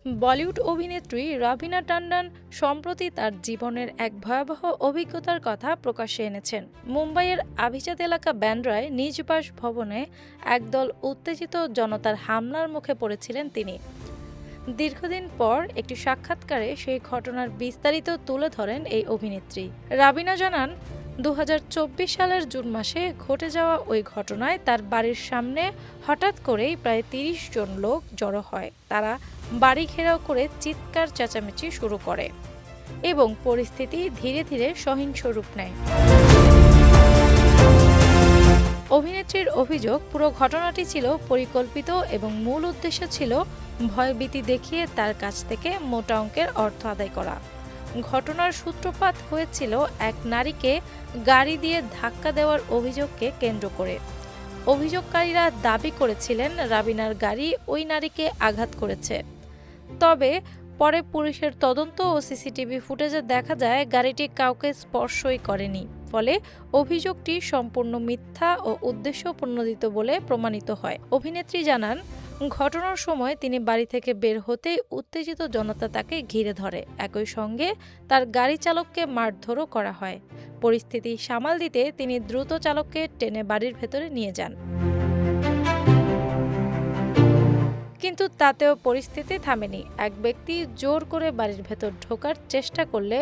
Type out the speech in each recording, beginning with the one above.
বলিউড অভিনেত্রী রাভিনা ট্যান্ডন সম্প্রতি তার জীবনের এক ভয়াবহ অভিজ্ঞতার কথা প্রকাশ্যে এনেছেন। মুম্বাইয়ের আভিজাত এলাকা ব্যান্ড্রায় নিজ বাসভবনে একদল উত্তেজিত জনতার হামলার মুখে পড়েছিলেন তিনি। দীর্ঘদিন পর একটি সাক্ষাৎকারে সেই ঘটনার বিস্তারিত তুলে ধরেন এই অভিনেত্রী। রাভিনা জানান, 2024 সালের জুন মাসে ঘটে যাওয়া ওই ঘটনায় তার বাড়ির সামনে হঠাৎ করেই প্রায় 30 জন লোক জড়ো হয়। তারা বাড়ি ঘেরাও করে চিৎকার চেঁচামেচি শুরু করে এবং পরিস্থিতি ধীরে ধীরে সহিংস রূপ নেয়। অভিনেত্রীর অভিযোগ, পুরো ঘটনাটি ছিল পরিকল্পিত এবং মূল উদ্দেশ্য ছিল ভয়ভীতি দেখিয়ে তার কাছ থেকে মোটা অঙ্কের অর্থ আদায় করা। ঘটনার সূত্রপাত হয়েছিল এক নারীকে গাড়ি দিয়ে ধাক্কা দেওয়ার অভিযোগকে কেন্দ্র করে। অভিযোগকারীরা দাবি করেছিলেন রাভিনার গাড়ি ওই নারীকে আঘাত করেছে। তবে পরে পুলিশের তদন্ত ও সিসিটিভি ফুটেজে দেখা যায় গাড়িটি কাউকে স্পর্শই করেনি। ফলে অভিযোগটি সম্পূর্ণ মিথ্যা ও উদ্দেশ্যপ্রণোদিত বলে প্রমাণিত হয়। অভিনেত্রী জানান, ঘটনার সময় তিনি বাড়ি থেকে বের হতেই উত্তেজিত জনতা তাকে ঘিরে ধরে। একই সঙ্গে তার গাড়ি চালককে মারধরও করা হয়। পরিস্থিতি সামাল দিতে তিনি দ্রুত চালককে টেনে বাড়ির ভেতরে নিয়ে যান। কিন্তু তাতেও পরিস্থিতি থামেনি। এক ব্যক্তি জোর করে বাড়ির ভেতর ঢোকার চেষ্টা করলে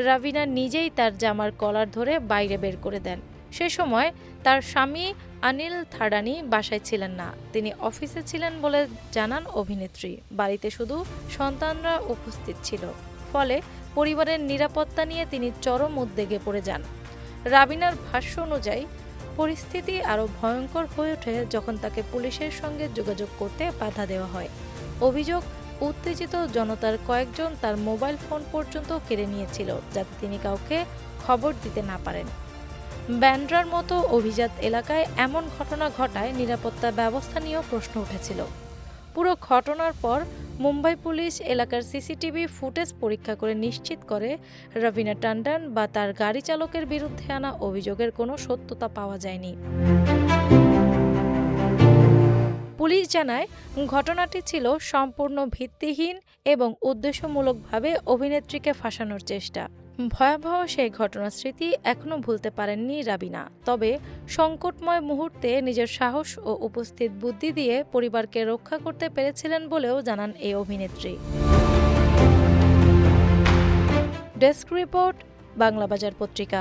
রাভিনা নিজেই তার জামার কলার ধরে বাইরে বের করে দেন। সে সময় তার স্বামী অনিল থাডানি বাসায় ছিলেন না, তিনি অফিসে ছিলেন বলে জানান অভিনেত্রী। বাড়িতে শুধু সন্তানরা উপস্থিত ছিল, ফলে পরিবারের নিরাপত্তা নিয়ে তিনি চরম উদ্বেগে পড়ে যান। রাভিনার ভাষ্য অনুযায়ী পরিস্থিতি আরও ভয়ঙ্কর হয়ে ওঠে যখন তাকে পুলিশের সঙ্গে যোগাযোগ করতে বাধা দেওয়া হয়। অভিযোগ, উত্তেজিত জনতার কয়েকজন তার মোবাইল ফোন পর্যন্ত কেড়ে নিয়েছিল, যাতে তিনি কাউকে খবর দিতে না পারেন। ব্যান্ড্রার মতো অভিজাত এলাকায় এমন ঘটনা ঘটায় নিরাপত্তা ব্যবস্থা নিয়েও প্রশ্ন উঠেছিল। পুরো ঘটনার পর মুম্বাই পুলিশ এলাকার সিসিটিভি ফুটেজ পরীক্ষা করে নিশ্চিত করে রাভিনা ট্যান্ডন বা তার গাড়ি চালকের বিরুদ্ধে আনা অভিযোগের কোনো সত্যতা পাওয়া যায়নি। পুলিশ জানায়, ঘটনাটি ছিল সম্পূর্ণ ভিত্তিহীন এবং উদ্দেশ্যমূলকভাবে অভিনেত্রীকে ফাঁসানোর চেষ্টা। ভয়াবহ সেই ঘটনার স্মৃতি এখনও ভুলতে পারেননি রাভিনা। তবে সংকটময় মুহূর্তে নিজের সাহস ও উপস্থিত বুদ্ধি দিয়ে পরিবারকে রক্ষা করতে পেরেছিলেন বলেও জানান এই অভিনেত্রী। ডেস্ক রিপোর্ট, বাংলাবাজার পত্রিকা।